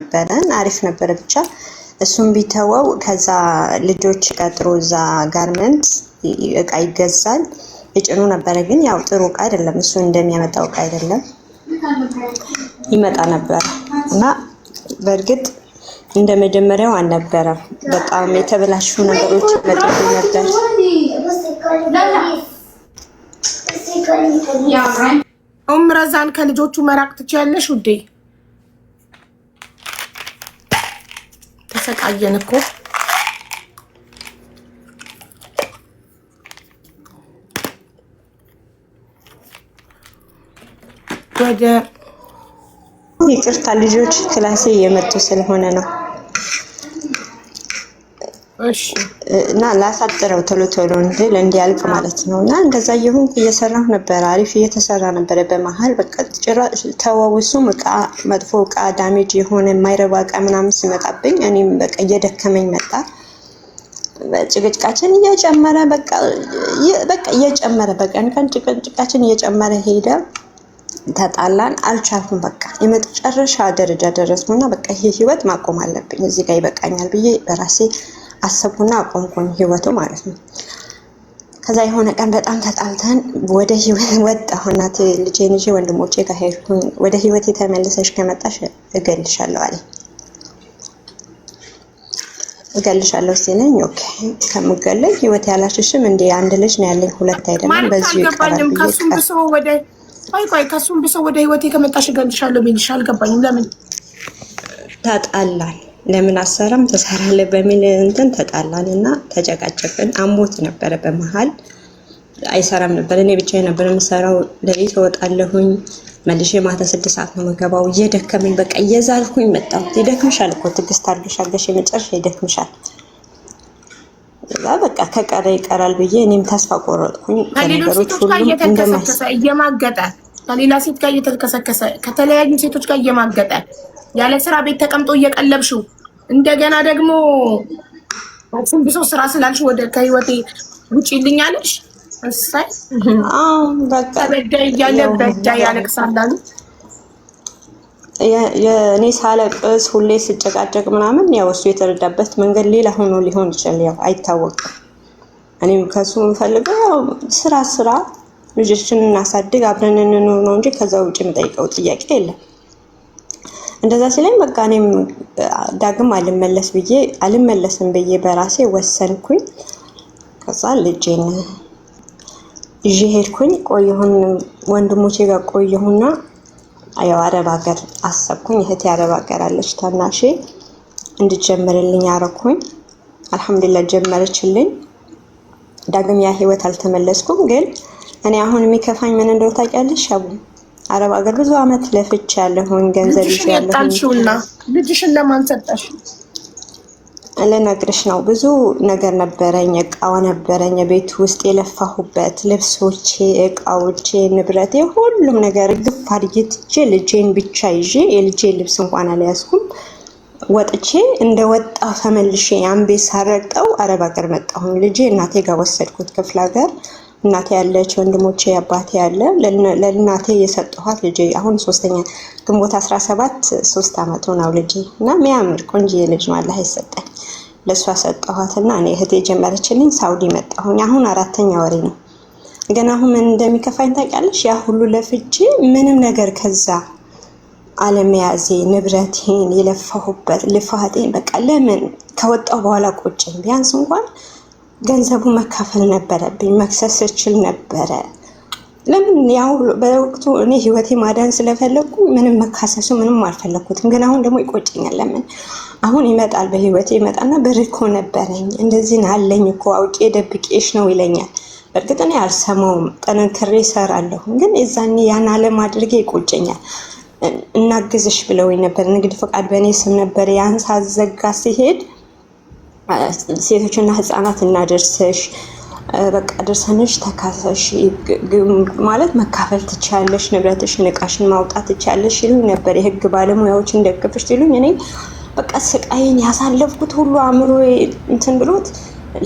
ነበረን አሪፍ ነበር ብቻ እሱም ቢተወው ከዛ ልጆች ቀጥሮ እዛ ጋርመንት እቃ ይገዛል ይጭኑ ነበር ግን ያው ጥሩ እቃ አይደለም እሱ እንደሚያመጣው እቃ አይደለም ይመጣ ነበር እና በርግጥ እንደመጀመሪያው አልነበረም በጣም የተበላሹ ነገሮች መጥተው ነበር ረዛን ከልጆቹ መራቅ ትችያለሽ ውዴ ተሰቃየን እኮ ወደ ይቅርታ ልጆች ክላሴ እየመጡ ስለሆነ ነው እሺ እና ላሳጥረው ቶሎ እንዲያልቅ ማለት ነው እና እንደዛ ይሁን እየሰራሁ ነበር አሪፍ እየተሰራ ነበር በመሃል በቃ ጭራሽ ተዋውሱ መቃ መጥፎ ቃ ዳሜጅ የሆነ ማይረባ ቃ ምናምን ሲመጣብኝ እኔም በቃ እየደከመኝ መጣ ጭቅጭቃችን እየጨመረ በቃ እየጨመረ በቀን ጭቅጭቃችን እየጨመረ ሄደ ተጣላን አልቻልኩም በቃ የመጨረሻ ደረጃ ደረስኩና በቃ ይሄ ህይወት ማቆም አለብኝ እዚህ ጋር ይበቃኛል ብዬ በራሴ አሰብኩና አቆምኩኝ ህይወቱ ማለት ነው ከዛ የሆነ ቀን በጣም ተጣልተን ወደ ህይወት ወጣሁና ልጄን ይዤ ወንድሞቼ ጋር ሄድኩኝ ወደ ህይወቴ ተመልሰሽ ከመጣሽ እገልሻለሁ አለኝ እገልሻለሁ ሲለኝ ኦኬ ከምገለኝ ህይወት ያላሽሽም እንዴ አንድ ልጅ ነው ያለኝ ሁለት አይደለም በዚህ ይቀራል ከሱም ብሰው ወደ ከሱም ብሰው ወደ ህይወቴ ከመጣሽ እገልሻለሁ ቢልሽ አልገባኝም ለምን ተጣላን ለምን አሰራም ተሰራለ በሚል እንትን ተጣላንና ተጨቃጨቅን አሞት ነበር በመሃል አይሰራም ነበር እኔ ብቻዬን ነበር የምሰራው ለቤት ወጣለሁኝ መልሼ ማታ 6 ሰዓት ነው መገባው እየደከመኝ በቃ እየዛልኩኝ መጣሁ ይደክምሻል እኮ ትግስት አድርገሽ የመጨረሻ ይደክምሻል በቃ ከቀረ ይቀራል ብዬ እኔም ተስፋ ቆረጥኩኝ ከሌሎች ጋር እየተከሰከሰ እየማገጠ ከሌላ ሴት ጋር እየተከሰከሰ ከተለያዩ ሴቶች ጋር እየማገጠ ያለ ስራ ቤት ተቀምጦ እየቀለብሽው እንደገና ደግሞ አክሱም ብሶ ስራ ስላልሽ ወደ ከህይወቴ ውጪ ልኛለሽ እሰይ በቃ በዳይ ያለ በዳይ ያለቅሳላሉ የኔ ሳለቅስ ሁሌ ስጨቃጨቅ ምናምን ያው እሱ የተረዳበት መንገድ ሌላ ሆኖ ሊሆን ይችላል ያው አይታወቅም እኔም ከሱ ፈልገው ያው ስራ ልጆችን እናሳድግ አብረን እንኖር ነው እንጂ ከዛ ውጪ የምጠይቀው ጥያቄ የለም እንደዛ ሲለኝ በቃ እኔም ዳግም አልመለስም ብዬ በራሴ ወሰንኩኝ ከዛ ልጄን ይዤ ሄድኩኝ ቆየሁን ወንድሞቼ ጋር ቆየሁና አየው አረብ ሀገር አሰብኩኝ እህቴ አረብ ሀገር አለች ታናሼ እንድጀምርልኝ አረኩኝ አልহামዱሊላህ ጀመረችልኝ ዳግም ያ ህይወት አልተመለስኩም ግን እኔ አሁን የሚከፋኝ ምን እንደው ታውቂያለሽ አቡ አረብ ሀገር ብዙ አመት ለፍቻለሁኝ ገንዘብ ይያለሁና ልጅሽን ለማን ሰጠሽ ለነግርሽ ነው ብዙ ነገር ነበረኝ እቃው ነበረኝ ቤት ውስጥ የለፋሁበት ልብሶቼ እቃዎቼ ንብረቴ ሁሉም ነገር ግፍ አድርጌ ልጄን ብቻ ይዤ የልጄን ልብስ እንኳን አልያዝኩም ወጥቼ እንደወጣ ተመልሼ አንቤ ሳረቀው አረብ ሀገር መጣሁ ልጄ እናቴ ጋር ወሰድኩት ክፍለ ሀገር እናቴ ያለች ወንድሞቼ አባቴ ያለ ለእናቴ የሰጠኋት ልጄ አሁን ሶስተኛ ግንቦት 17 3 አመት ነው ልጄ እና የሚያምር ቆንጆ ልጅ ነው አላህ ይሰጠኝ ለሷ ሰጠኋትና እኔ እህቴ ጀመረችልኝ ሳውዲ መጣሁኝ አሁን 4ኛ ወሬ ነው ግን አሁን ምን እንደሚከፋኝ ታውቂያለሽ ያ ሁሉ ለፍቼ ምንም ነገር ከዛ አለመያዜ ንብረቴን የለፋሁበት ልፋቴን በቃ ለምን ከወጣው በኋላ ቆጨኝ ቢያንስ እንኳን ገንዘቡ መካፈል ነበረብኝ መክሰስ እችል ነበር ለምን ያው በወቅቱ እኔ ህይወቴ ማዳን ስለፈለኩ ምንም መካሰሱ ምንም አልፈለኩትም ግን አሁን ደግሞ ይቆጨኛል ለምን አሁን ይመጣል በህይወቴ ይመጣና በርኮ ነበርኝ እንደዚህ አለኝ እኮ አውቄ ደብቄሽ ነው ይለኛል በርግጥ እኔ አልሰማውም ጠንክሬ ሰራለሁ ግን እዛኔ ያን አለም አድርጌ ይቆጨኛል እናግዝሽ ብለውኝ ነበር ንግድ ፈቃድ በእኔ ስም ነበር ያን ሳዘጋ ሲሄድ ሴቶችና ህፃናት እናደርሰሽ በቃ ደርሰንሽ ተካሰሽ ማለት መካፈል ትቻለሽ ንብረትሽ ንቃሽን ማውጣት ትቻለሽ ይሉኝ ነበር የህግ ባለሙያዎች እንደግፍሽ ይሉኝ እኔ በቃ ስቃይን ያሳለፍኩት ሁሉ አምሮዬ እንትን ብሎት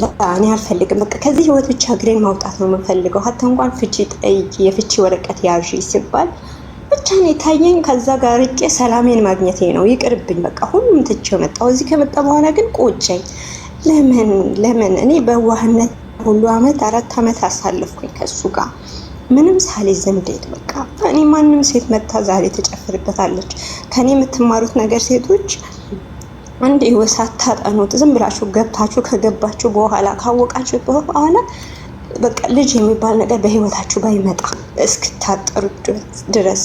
ለአኔ አልፈልግም በቃ ከዚህ ህይወት ብቻ ግሬን ማውጣት ነው የምፈልገው ሀtta እንኳን ፍቺ ጠይቂ የፍቺ ወረቀት ያዥ ሲባል ብቻ ነው የታየኝ። ከዛ ጋር ርቄ ሰላሜን ማግኘቴ ነው። ይቅርብኝ በቃ ሁሉም ትቼው መጣሁ። እዚህ ከመጣ በኋላ ግን ቆጨኝ። ለምን እኔ በዋህነት ሁሉ አመት 4 አመት አሳልፍኩኝ ከሱ ጋር ምንም ሳልይዝ እንዴት በቃ እኔ ማንም ሴት መታ ዛሬ ትጨፍርበታለች። ከኔ የምትማሩት ነገር ሴቶች አንድ ወሳት ታጠኑት ዝም ብላችሁ ገብታችሁ ከገባችሁ በኋላ ካወቃችሁ በኋላ በቃ ልጅ የሚባል ነገር በህይወታችሁ ባይመጣ እስክታጠሩ ድረስ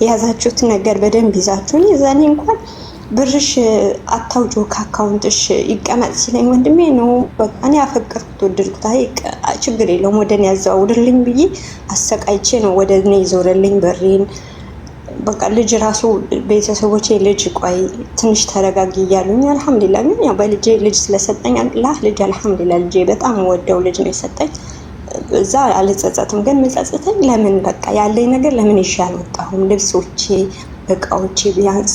የያዛችሁት ነገር በደንብ ይዛችሁ የዛኔ እንኳን ብርሽ አታውጆ ከአካውንትሽ ይቀመጥ ሲለኝ ወንድሜ ነው በቃ እኔ አፈቀርኩት ወደድኩት ችግር የለውም ወደ እኔ ያዘዋውርልኝ ብዬ አሰቃይቼ ነው ወደ እኔ ይዞርልኝ በሬን። በቃ ልጅ ራሱ ቤተሰቦቼ ልጅ ቆይ ትንሽ ተረጋጊ እያሉኝ አልሐምዱሊላህ ግን ያው በልጄ ልጅ ስለሰጠኝ አላህ ልጅ አልሐምዱሊላህ ልጄ በጣም ወደው ልጅ ነው የሰጠኝ። እዛ አልጸጸትም። ግን መጸጸተኝ ለምን በቃ ያለኝ ነገር ለምን ይሻል ወጣሁም ልብሶቼ እቃዎቼ ቢያንስ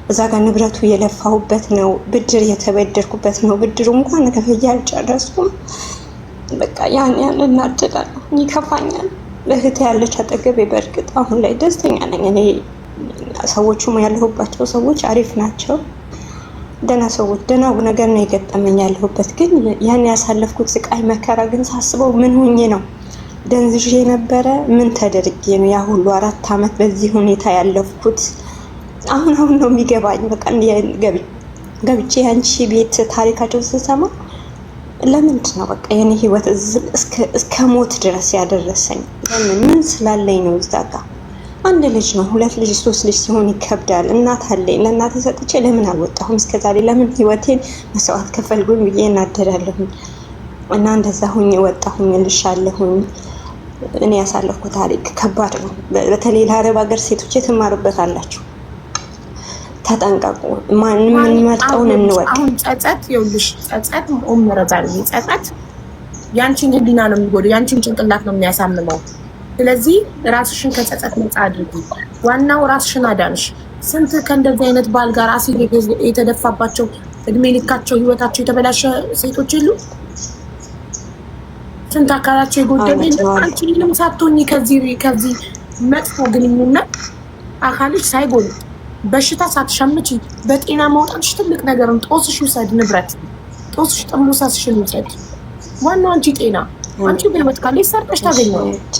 እዛ ጋር ንብረቱ የለፋሁበት ነው ብድር የተበደርኩበት ነው። ብድሩ እንኳን ከፍዬ አልጨረስኩም። በቃ ያን እናደዳለሁ ይከፋኛል። እህቴ ያለች አጠገቤ በእርግጥ አሁን ላይ ደስተኛ ነኝ። እኔ ሰዎቹም ያለሁባቸው ሰዎች አሪፍ ናቸው። ደህና ሰዎች ደህና ነገር ነው የገጠመኝ ያለሁበት። ግን ያን ያሳለፍኩት ስቃይ መከራ ግን ሳስበው ምን ሆኜ ነው ደንዝዤ ነበረ? ምን ተደርጌ ነው ያ ሁሉ 4 አመት በዚህ ሁኔታ ያለፍኩት? አሁን ነው የሚገባኝ። በቃ ገብቼ አንቺ ቤት ታሪካቸውን ስሰማ ለምንድን ነው በቃ የኔ ህይወት እስከ ሞት ድረስ ያደረሰኝ? ምን ስላለኝ ነው? እዛ ጋር አንድ ልጅ ነው 2 ልጅ 3 ልጅ ሲሆን ይከብዳል። እናት አለኝ ለእናቴ ሰጥቼ ለምን አልወጣሁም እስከዛሬ? ለምን ህይወቴን መስዋዕት ከፈልኩኝ ብዬ እናደዳለሁኝ። እና እንደዛ ሁኝ ወጣሁኝ ልሻለሁኝ። እኔ ያሳለፍኩ ታሪክ ከባድ ነው። በተለይ ለአረብ ሀገር ሴቶች ትማሩበታላችሁ። ተጠንቀቁ። ማንም እንመርጠውን እንወቅ። አሁን ጸጸት ይኸውልሽ፣ ጸጸት ኦምረዛል ጸጸት ያንቺን ህሊና ነው የሚጎዳው፣ ያንቺን ጭንቅላት ነው የሚያሳምመው። ስለዚህ ራስሽን ከጸጸት ነፃ አድርጊ። ዋናው ራስሽን አዳንሽ። ስንት ከእንደዚህ አይነት ባል ጋር አሲድ የተደፋባቸው እድሜ ልካቸው ህይወታቸው የተበላሸ ሴቶች የሉ? ስንት አካላቸው የጎደለ አንቺ ምንም ሳትሆኚ ከዚህ መጥፎ ግንኙነት አካልሽ ሳይጎል በሽታ ሳትሸምቺ በጤና መውጣትሽ ትልቅ ነገር ነው። ጦስሽ ውሰድ፣ ንብረት ጦስሽ ጥሙሳስሽን ውሰድ። ዋናው አንቺ ጤና። አንቺ በህይወት ካለሽ ሰርተሽ ታገኛለሽ።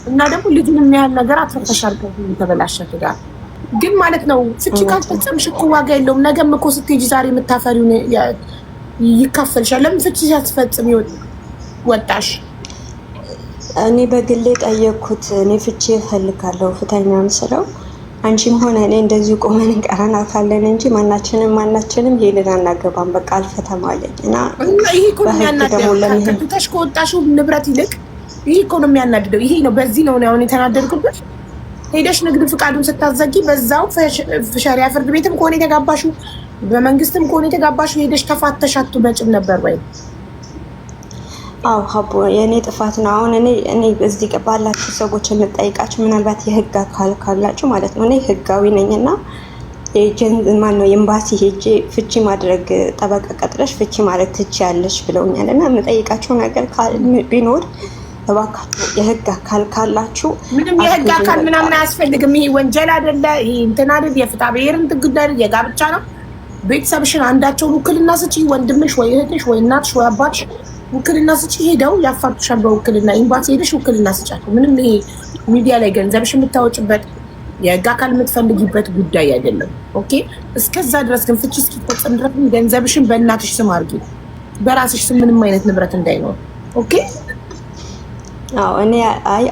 እና ደግሞ ልጁን የሚያህል ነገር አትረፈሻል። የተበላሸ ትዳር ግን ማለት ነው ፍቺ ካልፈጸምሽ እኮ ዋጋ የለውም። ነገም እኮ ስትሄጂ ዛሬ የምታፈሪው ይካፈልሻል። ለምን ፍቺ ሳትፈጽም ወጣሽ? እኔ በግሌ ጠየቅኩት። እኔ ፍቺ እፈልጋለሁ ፍተኛም ስለው አንቺም ሆነ እኔ እንደዚሁ ቆመን እንቀራናታለን እንጂ ማናችንም ሄደን አናገባም በቃ አልፈታም አለኝ። እና ይሄ እኮ ነው የሚያናድደው። ከፍተሽ ከወጣሽው ንብረት ይልቅ ይሄ እኮ ነው የሚያናድደው። ይሄ ነው በዚህ ነው አሁን የተናደድኩበት። ሄደሽ ንግድ ፍቃዱን ስታዘጊ በዛው ሸሪያ ፍርድ ቤትም ከሆነ የተጋባሽው በመንግስትም ከሆነ የተጋባሽው ሄደሽ ተፋተሽ አትመጭም ነበር ወይ? አው ሀቦ የኔ ጥፋት ነው። አሁን እኔ እዚህ ባላችሁ ሰዎች የምጠይቃችሁ ምናልባት የህግ አካል ካላችሁ ማለት ነው። እኔ ህጋዊ ነኝና ኤምባሲ ሄጄ ፍቺ ማድረግ ጠበቃ ቀጥረሽ ፍቺ ማድረግ ትችያለሽ ብለውኛልና የምጠይቃችሁ ነገር ቢኖር እባካችሁ የህግ አካል ካላችሁ። ምንም የህግ አካል ምናምን አያስፈልግም። ይሄ ወንጀል አይደለ፣ ይሄ እንትን አይደል፣ የፍትሐ ብሔርን ትግዳል የጋብቻ ነው። ቤተሰብሽን አንዳቸውን ውክልና ስጪ፣ ወንድምሽ ወይ እህትሽ ወይ እናትሽ ወይ አባትሽ ውክልና ስጪ። ሄደው ያፋቱሻል በውክልና። ኤምባሲ ሄደሽ ውክልና ስጫቸው። ምንም ይሄ ሚዲያ ላይ ገንዘብሽ የምታወጭበት የህግ አካል የምትፈልጊበት ጉዳይ አይደለም። ኦኬ። እስከዛ ድረስ ግን ፍቺ እስኪፈጸም ድረስ ገንዘብሽን በእናትሽ ስም አድርጊ፣ በራስሽ ስም ምንም አይነት ንብረት እንዳይኖር። ኦኬ። አዎ እኔ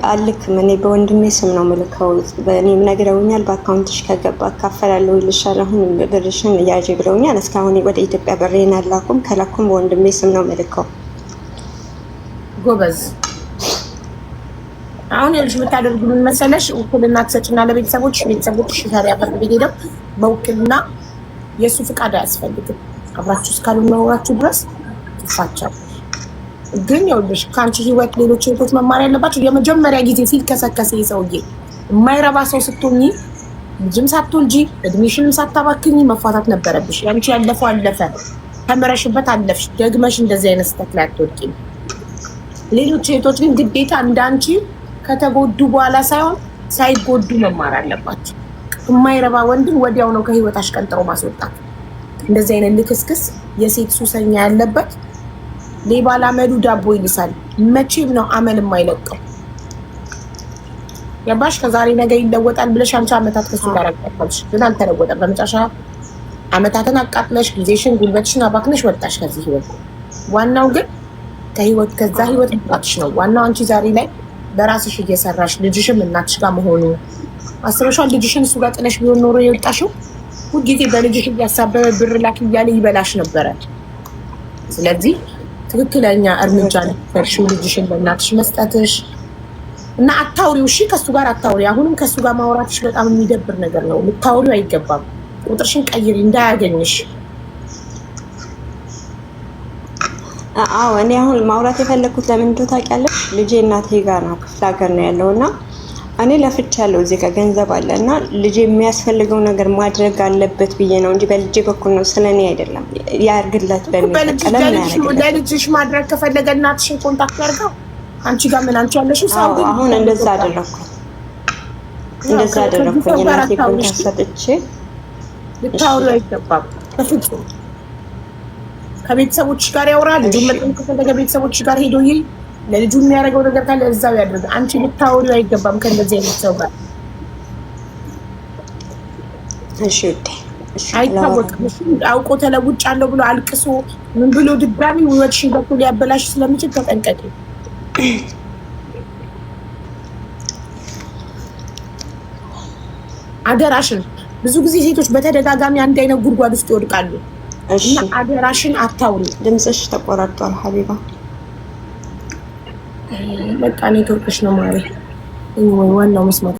አልክም። እኔ በወንድሜ ስም ነው የምልከው። በእኔም ነግረውኛል። በአካውንትሽ ከገባ አካፈላለሁ ይልሻል። አሁን ብርሽን ያዥ ብለውኛል። እስካሁን ወደ ኢትዮጵያ ብሬን አላኩም። ከላኩም በወንድሜ ስም ነው የምልከው። ጎበዝ። አሁን ያልሽ የምታደርጉ ምን መሰለሽ? ውክልና ትሰጭና ለቤተሰቦች ሸሪያ ፍርድ ቤት ሄደው በውክልና የእሱ ፍቃድ አያስፈልግም። አብራችሁ እስካልኖራችሁ ድረስ ትፋቻለሽ። ግን ይኸውልሽ ከአንቺ ህይወት ሌሎች ህይወቶች መማር ያለባቸው የመጀመሪያ ጊዜ ሲልከሰከስ ሰውዬ የማይረባ ሰው ስትሆኚ ልጅም ሳትወልጂ እድሜሽንም ሳታባክኝ መፋታት ነበረብሽ። ያንቺ ያለፈው አለፈ፣ ተምረሽበት አለፍሽ። ደግመሽ እንደዚህ አይነት ስህተት ላይ አትወድቂም። ሌሎች ሴቶች ግን ግዴታ እንዳንቺ ከተጎዱ በኋላ ሳይሆን ሳይጎዱ መማር አለባቸው። የማይረባ ወንድም ወዲያው ነው ከህይወት አሽቀንጥሮ ማስወጣት። እንደዚህ አይነት ልክስክስ የሴት ሱሰኛ ያለበት ሌባ ላመዱ ዳቦ ይልሳል። መቼም ነው አመል የማይለቀው። ያባሽ ከዛሬ ነገ ይለወጣል ብለሽ አንቺ አመታት ከሱ ጋር አቀጥልሽ፣ ግን አልተለወጠም። በመጨረሻ አመታትን አቃጥለሽ ጊዜሽን ጉልበትሽን አባክነሽ ወጣሽ ከዚህ ህይወት። ዋናው ግን ከዛ ህይወት መውጣትሽ ነው። ዋናው አንቺ ዛሬ ላይ ለራስሽ እየሰራሽ ልጅሽም እናትሽ ጋር መሆኑ አስበሻል። ልጅሽን እሱ ጋር ጥለሽ ቢሆን ኖሮ የወጣሽው ሁልጊዜ በልጅሽ እያሳበበ ብር ላክ እያለ ይበላሽ ነበረ። ስለዚህ ትክክለኛ እርምጃ ነበር ልጅሽን በእናትሽ መስጠትሽ እና አታውሪው። እሺ ከሱ ጋር አታውሪ። አሁንም ከሱ ጋር ማውራትሽ በጣም የሚደብር ነገር ነው። ልታውሪው አይገባም። ቁጥርሽን ቀይሪ እንዳያገኝሽ። አዎ እኔ አሁን ማውራት የፈለኩት ለምን እንደው ታውቂያለሽ? ልጄ እናቴ ጋር ነው፣ ክፍለ ሀገር ነው ያለውና እኔ ለፍቻለሁ። እዚህ ጋር ገንዘብ አለና ልጄ የሚያስፈልገው ነገር ማድረግ አለበት ብዬ ነው እንጂ በልጄ በኩል ነው፣ ስለኔ አይደለም። ያርግለት ለልጅሽ ማድረግ ከፈለገ እናትሽን ኮንታክት ያርጋው። አንቺ ጋር ምን አንቺ ያለሽው ሰው ግን አሁን እንደዛ አደረኩኝ። እናቴ ኮንታክት ሰጥቼ ልታወሩ አይገባም በፍጹም። ከቤተሰቦች ጋር ያወራል። ልጁ መጥቶ ከፈለገ ቤተሰቦች ጋር ሄዶ ይይ ለልጁ የሚያደርገው ነገር ካለ እዛው ያድርግ። አንቺ ልታወሪው አይገባም ከእንደዚህ አይነት ሰው ጋር። እሺ ውዴ፣ አይታወቅም። አውቆ ተለውጫለሁ ብሎ አልቅሶ ምን ብሎ ድጋሚ ወጥሽን በኩል ሊያበላሽ ስለሚችል ተጠንቀቂ። አደራሽን። ብዙ ጊዜ ሴቶች በተደጋጋሚ አንድ አይነት ጉድጓድ ውስጥ ይወድቃሉ። እና አደራሽን አታውሪ። ድምፅሽ ተቆራርጧል ሀቢባ። በቃ ኔትወርክሽ ነው ማለት ዋናው መስማት